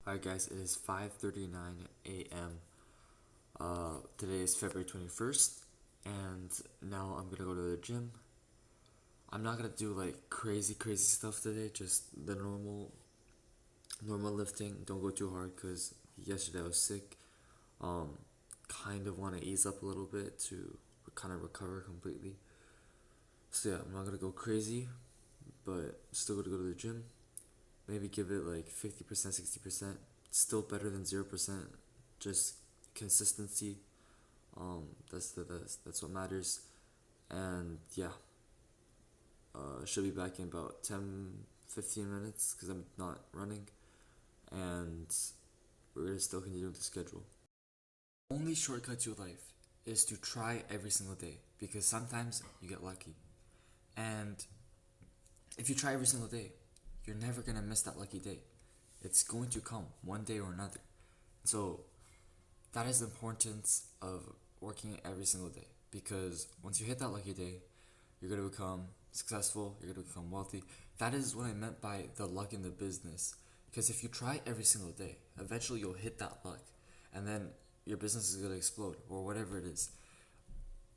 Alright guys, it is 5:39 a.m. Today is February 21st, and now I'm gonna go to the gym. I'm not gonna do like crazy stuff today, just the normal lifting. Don't go too hard because yesterday I was sick. Um, kind of want to ease up a little bit to kind of recover completely. So yeah, I'm not gonna go crazy, but still gonna go to the gym. Maybe give it like 50%, 60%. Still better than 0%. Just consistency. That's what matters. And yeah, should be back in about 10, 15 minutes because I'm not running. And we're gonna still continue with the schedule. Only shortcut to life is to try every single day because sometimes you get lucky. And if you try every single day, you're never gonna miss that lucky day. It's going to come one day or another. So that is the importance of working every single day because once you hit that lucky day, you're gonna become successful, you're gonna become wealthy. That is what I meant by the luck in the business. Because if you try every single day, eventually you'll hit that luck, and then your business is gonna explode or whatever it is.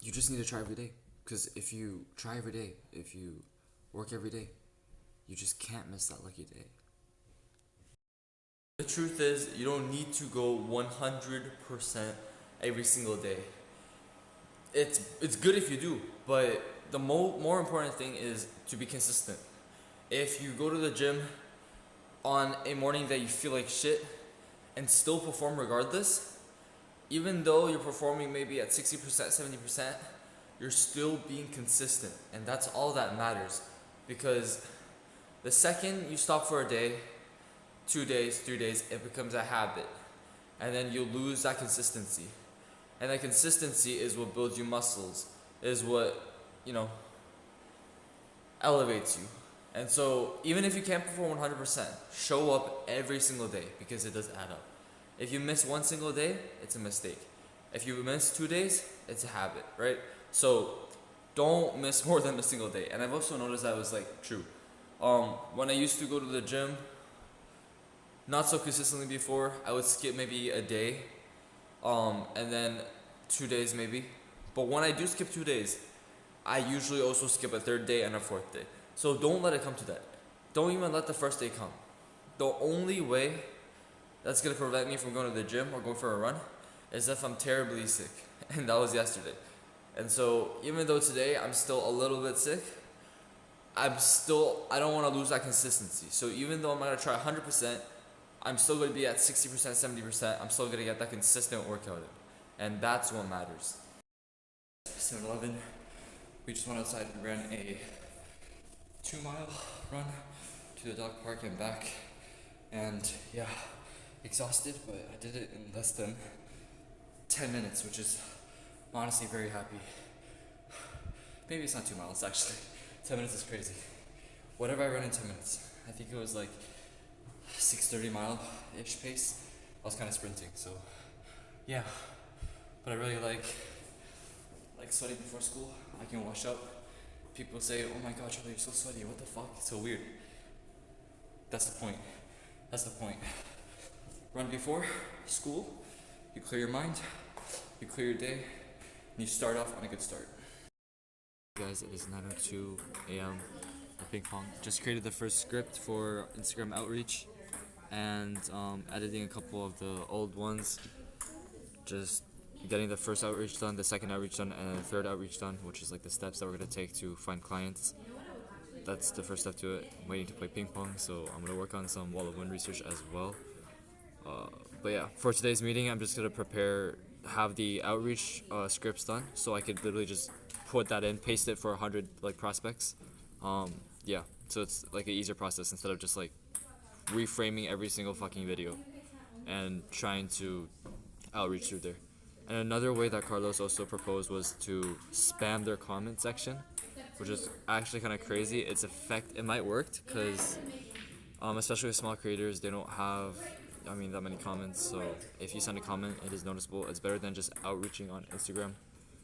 You just need to try every day. Because if you try every day, if you work every day, you just can't miss that lucky day. The truth is, you don't need to go 100% every single day. It's good if you do, but the more important thing is to be consistent. If you go to the gym on a morning that you feel like shit and still perform regardless, even though you're performing maybe at 60%, 70%, you're still being consistent, and that's all that matters. Because the second you stop for a day, 2 days, 3 days, it becomes a habit. And then you lose that consistency. And that consistency is what builds you muscles, is what, elevates you. And so, even if you can't perform 100%, show up every single day because it does add up. If you miss one single day, it's a mistake. If you miss 2 days, it's a habit, right? So, don't miss more than a single day. And I've also noticed that was like true. When I used to go to the gym, not so consistently before, I would skip maybe a day, and then 2 days maybe. But when I do skip 2 days, I usually also skip a third day and a fourth day. So don't let it come to that. Don't even let the first day come. The only way that's gonna prevent me from going to the gym or going for a run is if I'm terribly sick, and that was yesterday. And so even though today I'm still a little bit sick, I don't want to lose that consistency. So even though I'm not gonna try 100%, I'm still going to be at 60%, 70%. I'm still going to get that consistent workout in. And that's what matters. 7-Eleven. We just went outside and ran a 2-mile run to the dog park and back. And yeah, exhausted, but I did it in less than 10 minutes, which is honestly very happy. Maybe it's not 2 miles actually. 10 minutes is crazy. Whatever I ran in 10 minutes. I think it was like 6:30 mile-ish pace. I was kind of sprinting, so yeah. But I really like sweating before school. I can wash up. People say, "Oh my God, Charlie, you're so sweaty. What the fuck? It's so weird." That's the point. That's the point. Run before school. You clear your mind. You clear your day. And you start off on a good start. Guys, it is 9:02 a.m. for ping pong. Just created the first script for Instagram outreach and editing a couple of the old ones. Just getting the first outreach done, the second outreach done, and the third outreach done, which is like the steps that we're gonna take to find clients. That's the first step to it. I'm waiting to play ping pong, so I'm gonna work on some wall of wind research as well. But yeah, for today's meeting, I'm just gonna have the outreach scripts done, so I could literally just put that in, paste it for 100 like prospects. Yeah, so it's like an easier process instead of just like reframing every single fucking video and trying to outreach through there. And another way that Carlos also proposed was to spam their comment section, which is actually kind of crazy. It might work because especially with small creators, they don't have that many comments. So if you send a comment, it is noticeable. It's better than just outreaching on Instagram.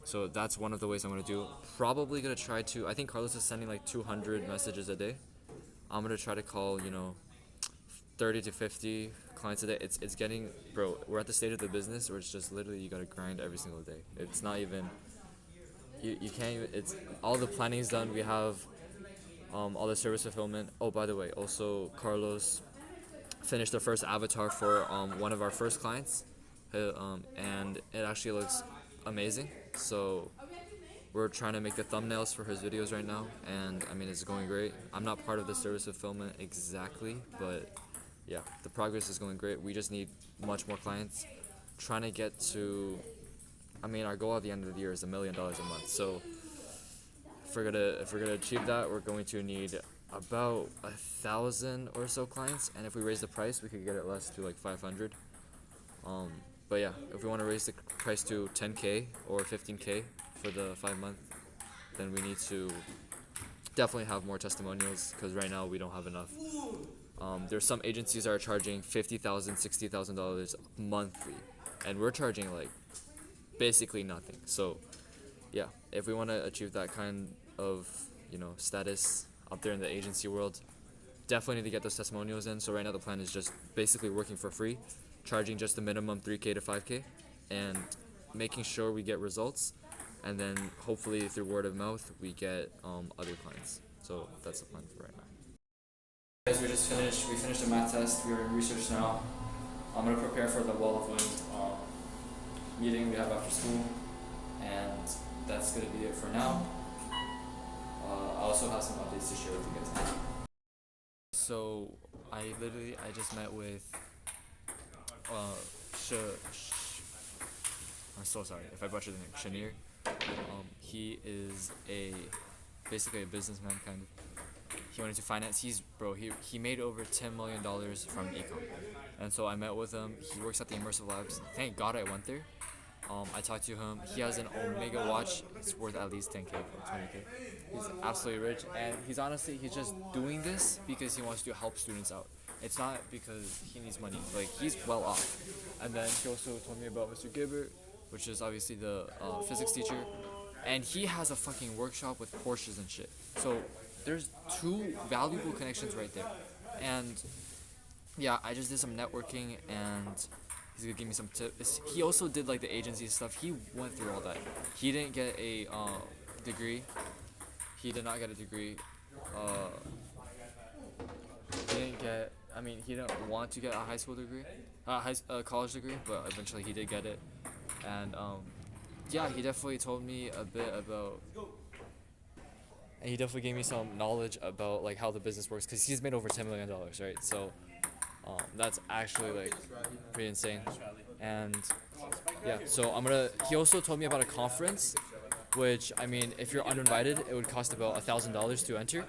So that's one of the ways I'm gonna do. Probably gonna try to. I think Carlos is sending like 200 messages a day. I'm gonna try to call 30 to 50 clients a day. It's getting, bro. We're at the state of the business where it's just literally you gotta grind every single day. It's not even you can't even. It's all the planning's done. We have all the service fulfillment. Oh, by the way, also Carlos finished the first avatar for one of our first clients, and it actually looks amazing. So we're trying to make the thumbnails for his videos right now, and I mean it's going great. I'm not part of the service fulfillment exactly, but yeah, the progress is going great. We just need much more clients. Trying to get to, I mean, our goal at the end of the year is $1 million a month. So if we're gonna achieve that, we're going to need about 1,000 or so clients, and if we raise the price, we could get it less to like 500. But yeah, if we want to raise the price to 10K or 15K for the 5 month, then we need to definitely have more testimonials because right now we don't have enough. There's some agencies that are charging $50,000, $60,000 monthly, and we're charging like basically nothing. So yeah, if we want to achieve that kind of status up there in the agency world, definitely need to get those testimonials in. So right now the plan is just basically working for free, charging just the minimum 3K to 5K, and making sure we get results, and then hopefully through word of mouth we get other clients. So that's the plan for right now. Guys, we finished a math test. We're in research now. I'm gonna prepare for the Wall of Wind meeting we have after school, and that's gonna be it for now. I also have some updates to share with you guys. So I just met with I'm so sorry if I butchered the name. Shanir. He is basically a businessman kind of. He wanted to finance. He made over $10 million from ecom, and so I met with him. He works at the Immersive Labs. Thank God I went there. I talked to him. He has an Omega watch. It's worth at least 10K or 20K. He's absolutely rich, and he's just doing this because he wants to help students out. It's not because he needs money. Like, he's well off. And then he also told me about Mr. Gibbert, which is obviously the physics teacher, and he has a fucking workshop with Porsches and shit. So there's two valuable connections right there. And yeah, I just did some networking, and he's gonna give me some tips. He also did like the agency stuff. He went through all that. He didn't get a degree. He did not get a degree. He didn't want to get a high school degree, college degree, but eventually he did get it. And yeah, he definitely told me a bit about, and he definitely gave me some knowledge about like how the business works, because he's made over $10 million, right? So that's actually like pretty insane. And yeah, so he also told me about a conference, which, I mean, if you're uninvited, it would cost about $1,000 to enter,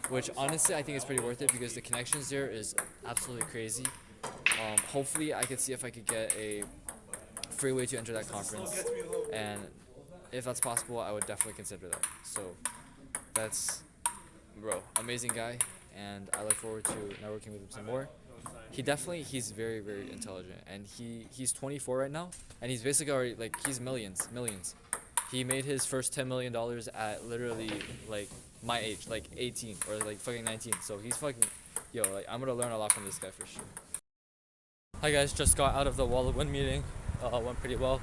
which honestly I think is pretty worth it because the connections there is absolutely crazy. Hopefully I could see if I could get a free way to enter that conference, and if that's possible, I would definitely consider that. So that's, bro, amazing guy, and I look forward to networking with him some more. He's very, very intelligent, and he's 24 right now, and he's basically already, like, he's millions. He made his first $10 million at literally like my age, like 18 or like fucking 19. So he's fucking, like, I'm gonna learn a lot from this guy for sure. Hi guys, just got out of the Wall of Wind meeting. Went pretty well,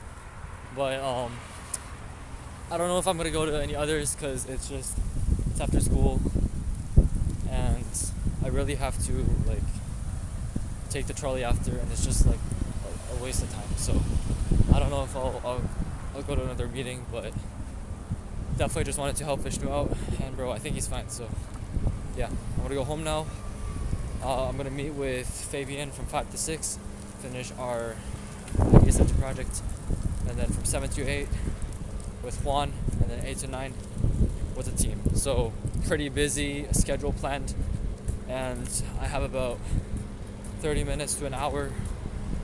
but I don't know if I'm gonna go to any others because it's after school, and I really have to like take the trolley after, and it's just like a waste of time. So I don't know if I'll go to another meeting, but definitely just wanted to help Vishnu out, and bro, I think he's fine. So yeah, I'm gonna go home now. I'm gonna meet with Fabian from 5 to 6, finish our idea center project, and then from 7 to 8 with Juan, and then 8 to 9 with the team. So pretty busy schedule planned, and I have about 30 minutes to an hour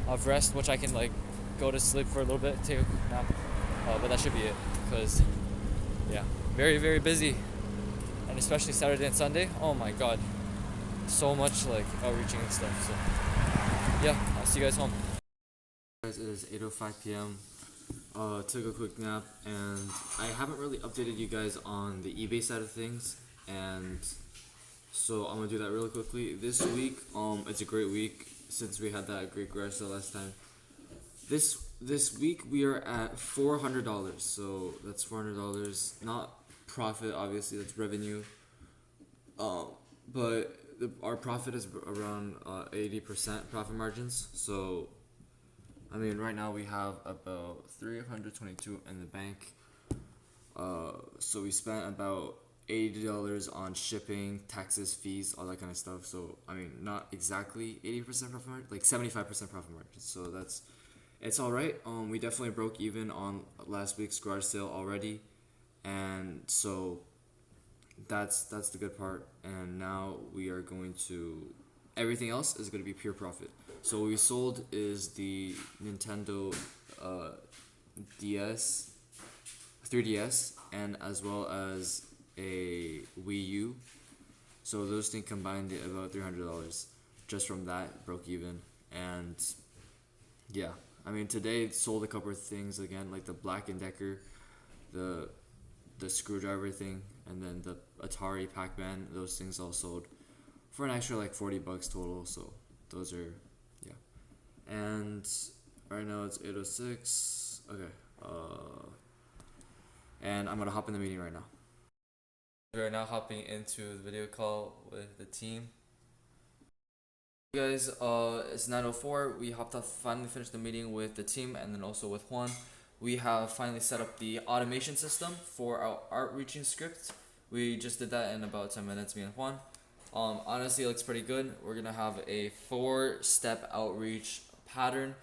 of rest, which I can like go to sleep for a little bit, take a quick nap, but that should be it, because yeah, very, very busy, and especially Saturday and Sunday, oh my god, so much like outreaching and stuff. So yeah, I'll see you guys home. Guys, it is 8:05 p.m. Took a quick nap, and I haven't really updated you guys on the eBay side of things, and So I'm gonna do that really quickly. This week, it's a great week since we had that great garage sale last time. This week we are at $400. So that's $400. Not profit, obviously. That's revenue. But our profit is around 80% profit margins. So I mean, right now we have about 322 in the bank. So we spent about $80 on shipping, taxes, fees, all that kind of stuff. So I mean, not exactly 80% profit margin, like 75% profit margin. So it's all right. We definitely broke even on last week's garage sale already, and so that's the good part. And now we are going to everything else is going to be pure profit. So what we sold is the Nintendo uh, DS, 3DS, and as well as a Wii U. So those things combined about $300 just from that broke even. And yeah, I mean today sold a couple of things again, like the Black and Decker, the screwdriver thing, and then the Atari Pac-Man. Those things all sold for an extra like $40 total. So those are, yeah. And right now it's 8:06. Okay. And I'm gonna hop in the meeting right now. We are now hopping into the video call with the team. Hey guys, it's 9:04. We hopped off, finally finished the meeting with the team and then also with Juan. We have finally set up the automation system for our outreaching script. We just did that in about 10 minutes, me and Juan. Honestly, it looks pretty good. We're gonna have a 4-step outreach pattern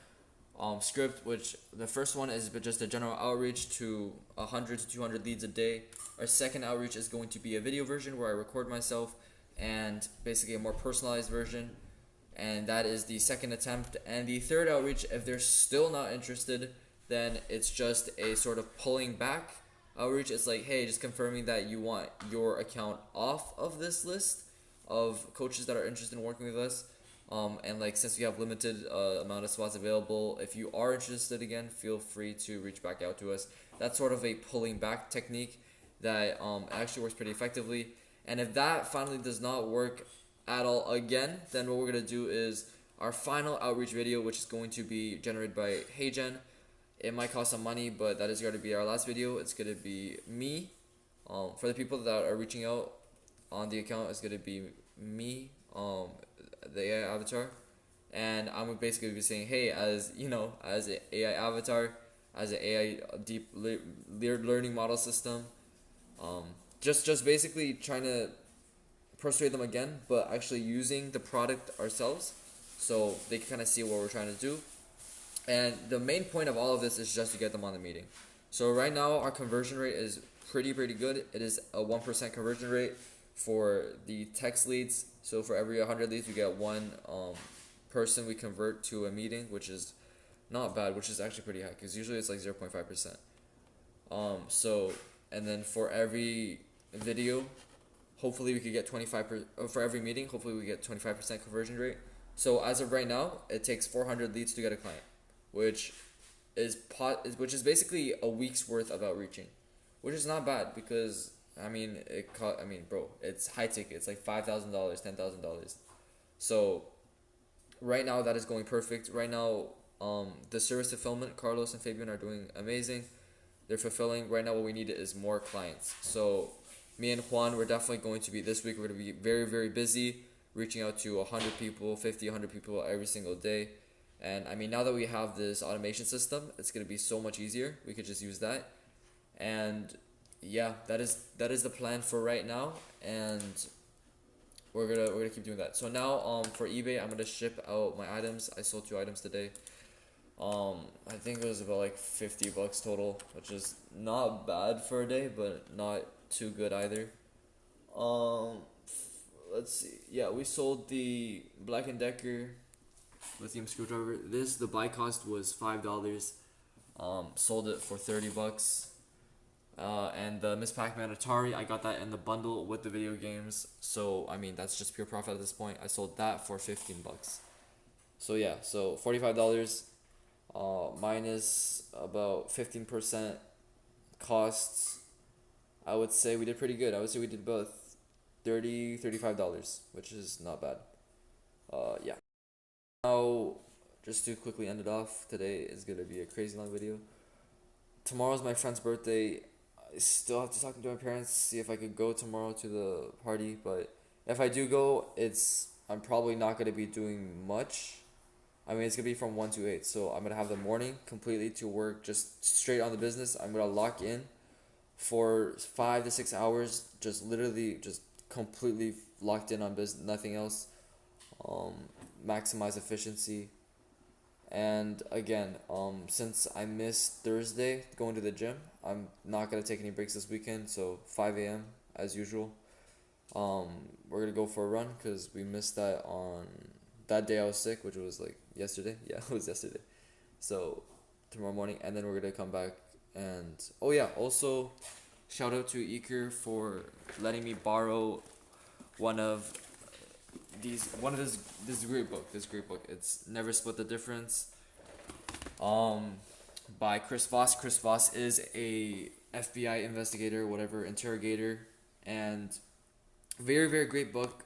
script, which the first one is just a general outreach to 100 to 200 leads a day. Our second outreach is going to be a video version where I record myself, and basically a more personalized version, and that is the second attempt. And the third outreach, if they're still not interested, then it's just a sort of pulling back outreach. It's like, hey, just confirming that you want your account off of this list of coaches that are interested in working with us. And like, since we have limited amount of spots available, if you are interested again, feel free to reach back out to us. That's sort of a pulling back technique that actually works pretty effectively. And if that finally does not work at all again, then what we're going to do is our final outreach video, which is going to be generated by HeyGen. It might cost some money, but that is going to be our last video. It's going to be me. For the people that are reaching out on the account, it's going to be me, the AI avatar. And I'm basically be saying, hey, as you know, as an AI avatar, as an AI deep learning model system, just basically trying to persuade them again, but actually using the product ourselves so they can kind of see what we're trying to do. And the main point of all of this is just to get them on the meeting. So right now our conversion rate is pretty good. It is a 1% conversion rate for the text leads. So for every 100 leads, we get one person we convert to a meeting, which is not bad, which is actually pretty high because usually it's like 0.5%. So, and then for every video, hopefully we could get 25%. For every meeting, hopefully we get 25% conversion rate. So as of right now, it takes 400 leads to get a client, which is basically a week's worth of outreaching, which is not bad because bro, it's high ticket. It's like $5,000, $10,000. So right now that is going perfect. Right now, the service fulfillment, Carlos and Fabian are doing amazing. They're fulfilling. Right now, what we need is more clients. So me and Juan, we're definitely going to be, this week we're going to be very busy, reaching out to 100 people, 50, 100 people every single day. And I mean, now that we have this automation system, it's going to be so much easier. We could just use that. And yeah, that is the plan for right now. And we're gonna keep doing that. So now for eBay, I'm gonna ship out my items. I sold 2 items today. I think it was about like $50 total, which is not bad for a day, but not too good either. Let's see. Yeah, we sold the Black and Decker lithium screwdriver. The buy cost was $5. Sold it for $30. And the Miss Pac-Man Atari, I got that in the bundle with the video games. So I mean, that's just pure profit at this point. I sold that for $15. So yeah, so $45. Minus about 15% costs. I would say we did pretty good. I would say we did about $35, which is not bad. Yeah. Now, just to quickly end it off, today is gonna be a crazy long video. Tomorrow's my friend's birthday. I still have to talk to my parents, see if I could go tomorrow to the party, but if I do go, I'm probably not gonna be doing much. I mean, it's gonna be from 1 to 8, so I'm gonna have the morning completely to work just straight on the business. I'm gonna lock in for 5 to 6 hours, just literally just completely locked in on business, nothing else. Um, Maximize efficiency. And again, since I missed Thursday going to the gym, I'm not gonna take any breaks this weekend. So 5 a.m. as usual. Um, we're gonna go for a run because we missed that on that day I was sick, which was like yesterday. Yeah, it was yesterday. So tomorrow morning, and then we're gonna come back. And oh yeah, also shout out to Iker for letting me borrow one of this great book. It's Never Split the Difference. Um, by Chris Voss. Chris Voss is a FBI investigator, whatever, interrogator, and very, very great book.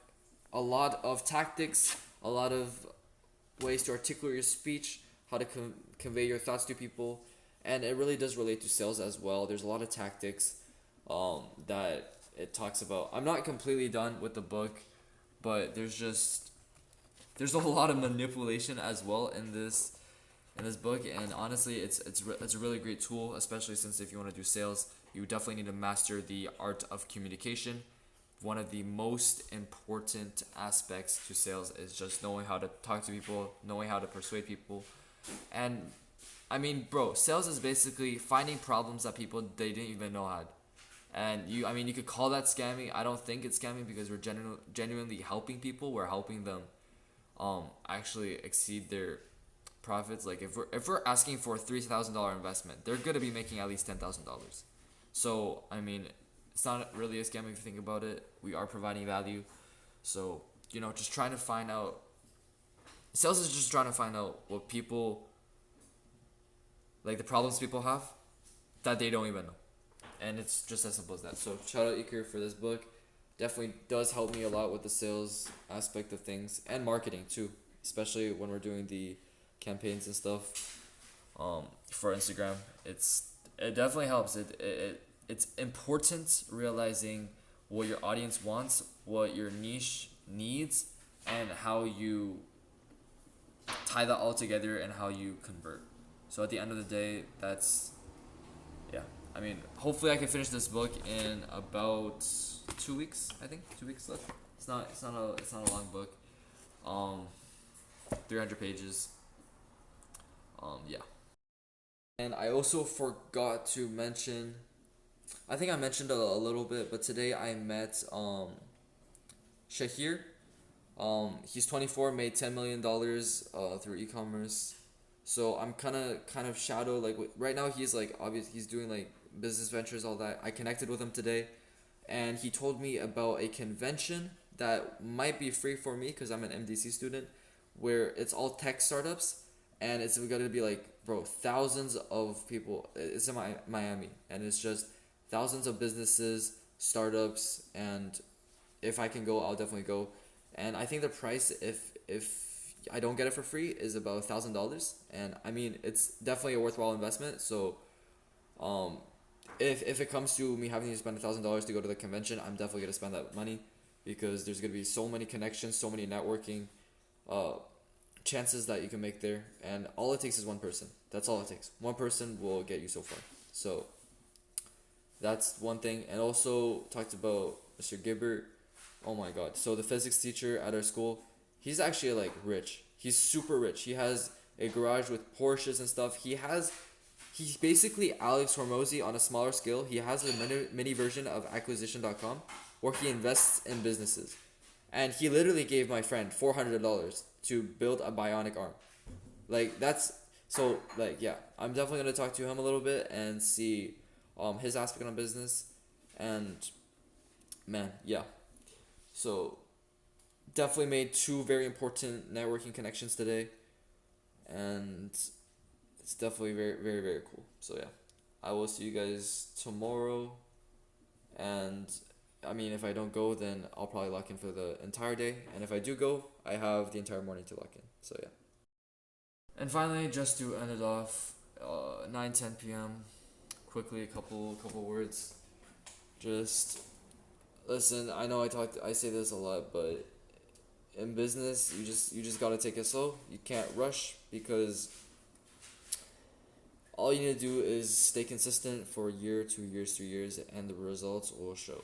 A lot of tactics, a lot of ways to articulate your speech, how to convey your thoughts to people, and it really does relate to sales as well. There's a lot of tactics that it talks about. I'm not completely done with the book, but there's a lot of manipulation as well in this book, and honestly, it's a really great tool, especially since if you want to do sales, you definitely need to master the art of communication. One of the most important aspects to sales is just knowing how to talk to people, knowing how to persuade people. And I mean, bro, sales is basically finding problems that people they didn't even know had. And you could call that scamming. I don't think it's scamming because we're genuinely helping people. We're helping them actually exceed their profits. Like if we're asking for a $3,000 investment, they're gonna be making at least $10,000. So I mean, it's not really a scam if you think about it. We are providing value. So just trying to find out. Sales is just trying to find out what people like, the problems people have that they don't even know, and it's just as simple as that. So shout out Iker for this book. Definitely does help me a lot with the sales aspect of things and marketing too, especially when we're doing the campaigns and stuff for Instagram. It definitely helps. It's important realizing what your audience wants, what your niche needs, and how you tie that all together and how you convert. So at the end of the day, yeah. I mean, hopefully I can finish this book in about 2 weeks. I think 2 weeks left. It's not a long book. 300 pages. Yeah. And I also forgot to mention. I think I mentioned a little bit, but today I met Shahir. He's 24, made $10 million through e-commerce. So I'm kind of shadow, like right now he's like he's doing like business ventures, all that. I connected with him today, and he told me about a convention that might be free for me because I'm an MDC student, where it's all tech startups, and it's gonna be like, bro, thousands of people. It's in Miami, and it's just thousands of businesses, startups, and if I can go, I'll definitely go. And I think the price, if I don't get it for free, is about $1,000, and I mean it's definitely a worthwhile investment. So, if it comes to me having to spend $1,000 to go to the convention, I'm definitely gonna spend that money because there's gonna be so many connections, so many networking, chances that you can make there, and all it takes is one person. That's all it takes. One person will get you so far. So that's one thing. And also talked about Mr. Gibbert. Oh my god. So the physics teacher at our school, he's actually like rich. He's super rich. He has a garage with Porsches and stuff. He's basically Alex Hormozy on a smaller scale. He has a mini version of acquisition.com where he invests in businesses. And he literally gave my friend $400 to build a bionic arm. Like that's so like yeah, I'm definitely gonna talk to him a little bit and see his aspect on business, and man, yeah. So definitely made two very important networking connections today, and it's definitely very, very, very cool. So yeah, I will see you guys tomorrow, and I mean, if I don't go, then I'll probably lock in for the entire day. And if I do go, I have the entire morning to lock in. So yeah. And finally, just to end it off, 9:10 p.m. Quickly, a couple words. Just listen. I know I say this a lot, but in business, you just gotta take it slow. You can't rush because all you need to do is stay consistent for a year, 2 years, 3 years, and the results will show.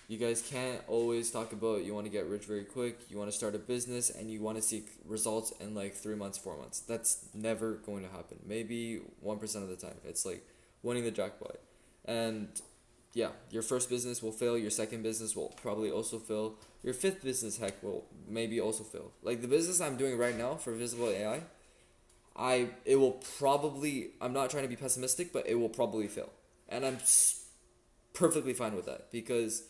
You guys can't always talk about you want to get rich very quick, you want to start a business, and you want to see results in like 3 months, 4 months. That's never going to happen. Maybe 1% of the time. It's like winning the jackpot. And yeah, your first business will fail, your second business will probably also fail, your fifth business, heck, will maybe also fail. Like the business I'm doing right now for Visible AI, it will probably, I'm not trying to be pessimistic, but it will probably fail. And perfectly fine with that because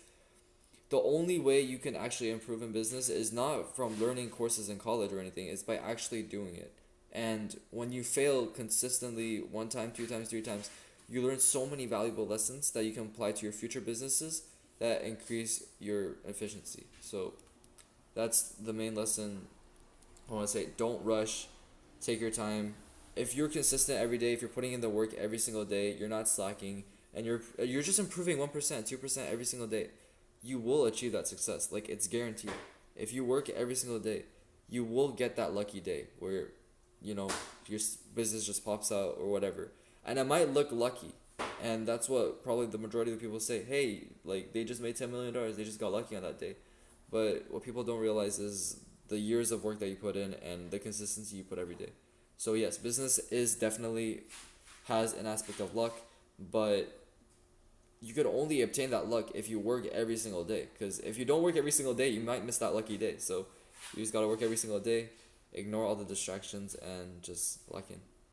the only way you can actually improve in business is not from learning courses in college or anything, it's by actually doing it. And when you fail consistently 1 time, 2 times, 3 times, you learn so many valuable lessons that you can apply to your future businesses that increase your efficiency. So that's the main lesson I want to say. Don't rush, take your time. If you're consistent every day, if you're putting in the work every single day, you're not slacking, and you're just improving 1%, 2% every single day, you will achieve that success. Like it's guaranteed. If you work every single day, you will get that lucky day where, your business just pops out or whatever. And it might look lucky, and that's what probably the majority of the people say. Hey, like they just made $10 million. They just got lucky on that day. But what people don't realize is the years of work that you put in and the consistency you put every day. So yes, business is definitely has an aspect of luck, but you could only obtain that luck if you work every single day. Because if you don't work every single day, you might miss that lucky day. So you just gotta work every single day, ignore all the distractions, and just lock in.